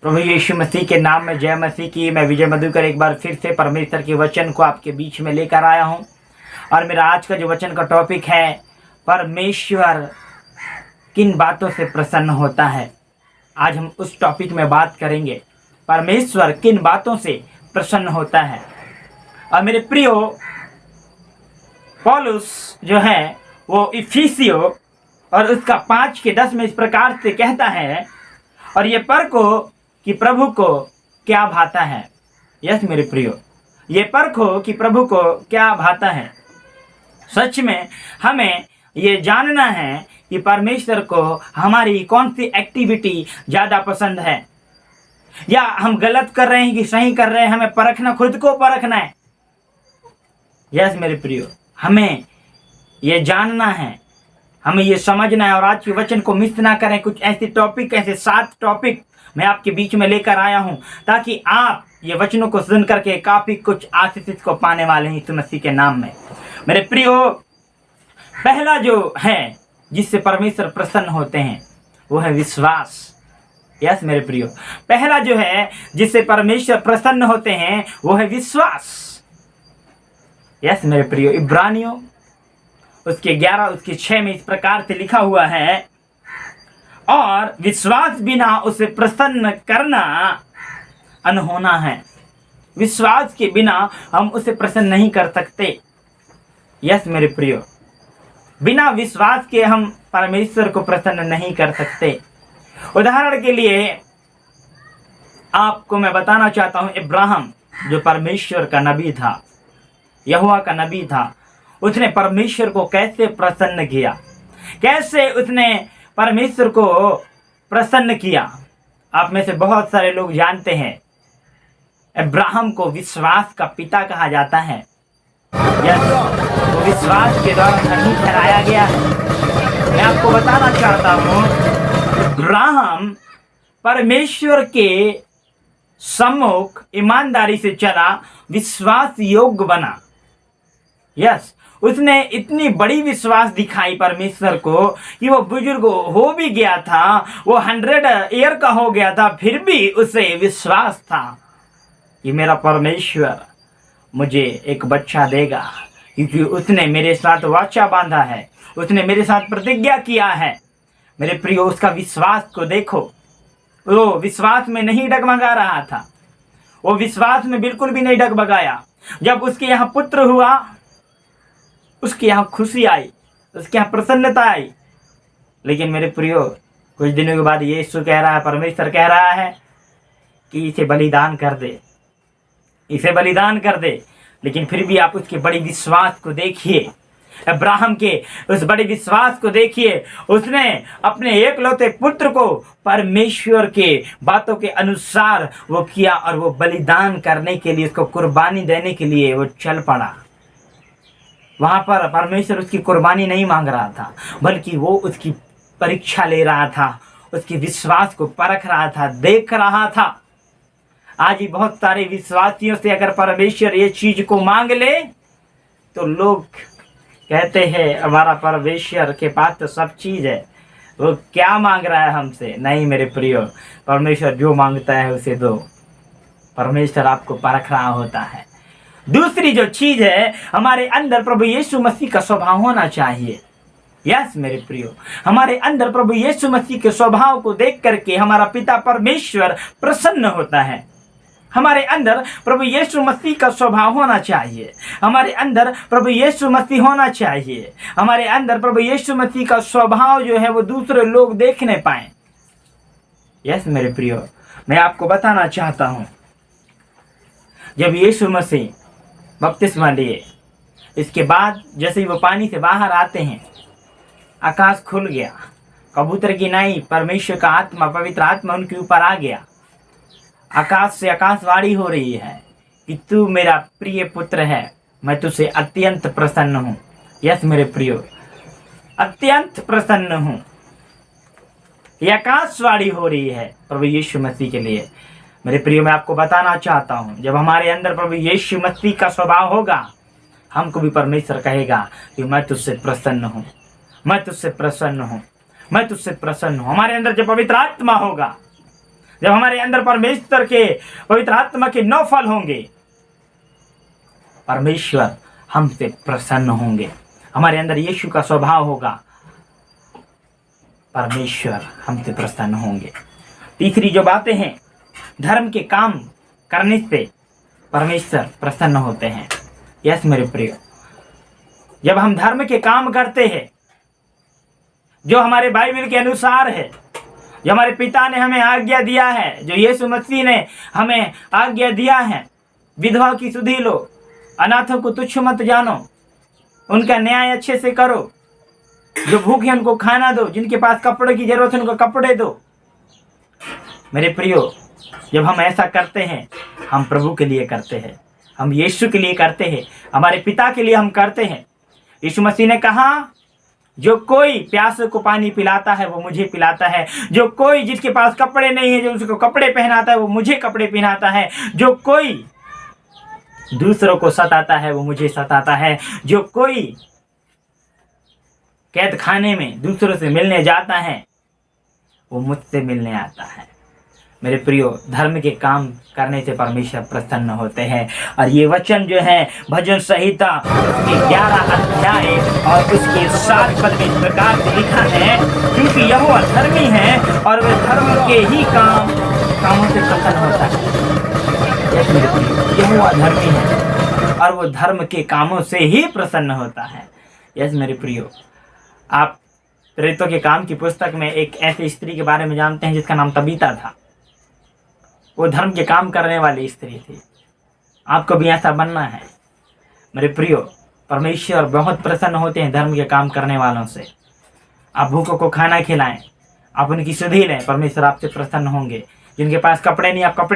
प्रभु यीशु मसीह के नाम में जय मसीह की। मैं विजय मधुकर एक बार फिर से परमेश्वर के वचन को आपके बीच में लेकर आया हूं। और मेरा आज का जो वचन का टॉपिक है, परमेश्वर किन बातों से प्रसन्न होता है। आज हम उस टॉपिक में बात करेंगे, परमेश्वर किन बातों से प्रसन्न होता है। और मेरे प्रियो, पौलुस जो है वो इफिसियो और उसका 5:10 में इस प्रकार से कहता है, और ये परखो कि प्रभु को क्या भाता है। यस मेरे प्रियो, ये परखो कि प्रभु को क्या भाता है। सच में हमें ये जानना है कि परमेश्वर को हमारी कौन सी एक्टिविटी ज़्यादा पसंद है, या हम गलत कर रहे हैं कि सही कर रहे हैं। हमें परखना, खुद को परखना है। यस मेरे प्रियो, हमें ये जानना है, हमें ये समझना है। और आज के वचन को मिस ना करें। कुछ ऐसे टॉपिक, ऐसे 7 टॉपिक मैं आपके बीच में लेकर आया हूं, ताकि आप ये वचनों को सुन करके काफी कुछ आशीष को पाने वाले हैं यीशु मसीह के नाम में। मेरे प्रियो, पहला जो है जिससे परमेश्वर प्रसन्न होते हैं वो है विश्वास। यस मेरे प्रियो, पहला जो है जिससे परमेश्वर प्रसन्न होते हैं वो है विश्वास। यस मेरे प्रियो, इब्रानियों उसके 11 उसके 6 में इस प्रकार से लिखा हुआ है, और विश्वास बिना उसे प्रसन्न करना अनहोना है। विश्वास के बिना हम उसे प्रसन्न नहीं कर सकते। यस मेरे प्रियो, बिना विश्वास के हम परमेश्वर को प्रसन्न नहीं कर सकते। उदाहरण के लिए आपको मैं बताना चाहता हूं, इब्राहिम जो परमेश्वर का नबी था, यहोवा का नबी था, उसने परमेश्वर को कैसे प्रसन्न किया, कैसे उसने परमेश्वर को प्रसन्न किया। आप में से बहुत सारे लोग जानते हैं, इब्राहिम को विश्वास का पिता कहा जाता है। वो विश्वास के द्वारा धनी ठहराया गया है। मैं आपको बताना चाहता हूँ, इब्राहिम परमेश्वर के सम्मुख ईमानदारी से चला, विश्वास योग्य बना। यस, उसने इतनी बड़ी विश्वास दिखाई परमेश्वर को कि वो बुजुर्ग हो भी गया था, वो 100 ईयर का हो गया था, फिर भी उसे विश्वास था कि मेरा परमेश्वर मुझे एक बच्चा देगा, क्योंकि उसने मेरे साथ वाचा बांधा है, उसने मेरे साथ प्रतिज्ञा किया है। मेरे प्रियो, उसका विश्वास को देखो। वो विश्वास में नहीं डगमगा रहा था, वो विश्वास में बिल्कुल भी नहीं डगमगाया। जब उसके यहाँ पुत्र हुआ, उसके यहाँ खुशी आई, उसके यहाँ प्रसन्नता आई। लेकिन मेरे प्रियो, कुछ दिनों के बाद यीशु कह रहा है, परमेश्वर कह रहा है कि इसे बलिदान कर दे, इसे बलिदान कर दे। लेकिन फिर भी आप उसके बड़े विश्वास को देखिए, इब्राहिम के उस बड़े विश्वास को देखिए। उसने अपने एकलौते पुत्र को परमेश्वर के बातों के अनुसार वो किया, और वो बलिदान करने के लिए, उसको कुर्बानी देने के लिए वो चल पड़ा। वहां पर परमेश्वर उसकी कुर्बानी नहीं मांग रहा था, बल्कि वो उसकी परीक्षा ले रहा था, उसके विश्वास को परख रहा था, देख रहा था। आज ही बहुत सारे विश्वासियों से अगर परमेश्वर ये चीज को मांग ले तो लोग कहते हैं हमारा परमेश्वर के पास तो सब चीज है, वो क्या मांग रहा है हमसे। नहीं मेरे प्रियो, परमेश्वर जो मांगता है उसे दो। परमेश्वर आपको परख रहा होता है। दूसरी जो चीज है, हमारे अंदर प्रभु यीशु मसीह का स्वभाव होना चाहिए। यस मेरे प्रियो, हमारे अंदर प्रभु यीशु मसीह के स्वभाव को देख करके हमारा पिता परमेश्वर प्रसन्न होता है। हमारे अंदर प्रभु यीशु मसीह का स्वभाव होना चाहिए, हमारे अंदर प्रभु यीशु मसीह होना चाहिए, हमारे अंदर प्रभु यीशु मसीह का स्वभाव जो है वो दूसरे लोग देखने पाए। यस मेरे प्रियो, मैं आपको बताना चाहता हूं, जब यीशु मसीह बपतिस्मा लिए, इसके बाद जैसे ही वो पानी से बाहर आते हैं, आकाश खुल गया, कबूतर की नाई परमेश्वर का आत्मा, पवित्र आत्मा उनके ऊपर आ गया। आकाश से आकाशवाणी हो रही है कि तू मेरा प्रिय पुत्र है, मैं तुझसे अत्यंत प्रसन्न हूँ। यस मेरे प्रियो, अत्यंत प्रसन्न हूँ। ये आकाशवाणी हो रही है प्रभु यीशु मसीह के लिए। मेरे प्रियो, मैं आपको बताना चाहता हूँ, जब हमारे अंदर प्रभु यीशु मसीह का स्वभाव होगा, हमको भी परमेश्वर कहेगा कि मैं तुझसे प्रसन्न हूँ, मैं तुझसे प्रसन्न हूँ, मैं तुझसे प्रसन्न हूँ। हमारे अंदर जब पवित्र आत्मा होगा, जब हमारे अंदर परमेश्वर के पवित्र आत्मा के 9 फल होंगे, परमेश्वर हमसे प्रसन्न होंगे। हमारे अंदर यीशु का स्वभाव होगा, परमेश्वर हमसे प्रसन्न होंगे। तीसरी जो बातें हैं, धर्म के काम करने से परमेश्वर प्रसन्न होते हैं। यस मेरे प्रिय, जब हम धर्म के काम करते हैं जो हमारे बाइबल के अनुसार है, जो हमारे पिता ने हमें आज्ञा दिया है, जो यीशु मसीह ने हमें आज्ञा दिया है, विधवा की सुधि लो, अनाथों को तुच्छ मत जानो, उनका न्याय अच्छे से करो, जो भूखे उनको खाना दो, जिनके पास कपड़े की जरूरत है उनको कपड़े दो। मेरे प्रियो, जब हम ऐसा करते हैं, हम प्रभु के लिए करते हैं, हम यीशु के लिए करते हैं, हमारे पिता के लिए हम करते हैं। यीशु मसीह ने कहा, जो कोई प्यासे को पानी पिलाता है वो मुझे पिलाता है, जो कोई जिसके पास कपड़े नहीं है जो उसको कपड़े पहनाता है वो मुझे कपड़े पहनाता है, जो कोई दूसरों को सताता है वो मुझे सताता है, जो कोई कैद खाने में दूसरों से मिलने जाता है वो मुझसे मिलने आता है। मेरे प्रियो, धर्म के काम करने से परमेश्वर प्रसन्न होते हैं। और ये वचन जो है भजन संहिता के 11 अध्याय और उसके 7 पद में इस प्रकार से लिखा है, क्योंकि यहोवा धर्मी है और वह धर्म के ही कामों से प्रसन्न होता है। मेरे प्रियो, यहोवा धर्मी है और वो धर्म के कामों से ही प्रसन्न होता है। यस मेरे प्रियो, आप प्रेरितों के काम की पुस्तक में एक ऐसी स्त्री के बारे में जानते हैं जिसका नाम तबीता था। वो धर्म के काम करने वाली स्त्री थी। आपको भी ऐसा बनना है। मेरे प्रियो, परमेश्वर बहुत प्रसन्न होते हैं धर्म के काम करने वालों से। आप भूखों को खाना खिलाएं, आप उनकी सुधि लें, परमेश्वर आपसे प्रसन्न होंगे। जिनके पास कपड़े नहीं, आप कपड़े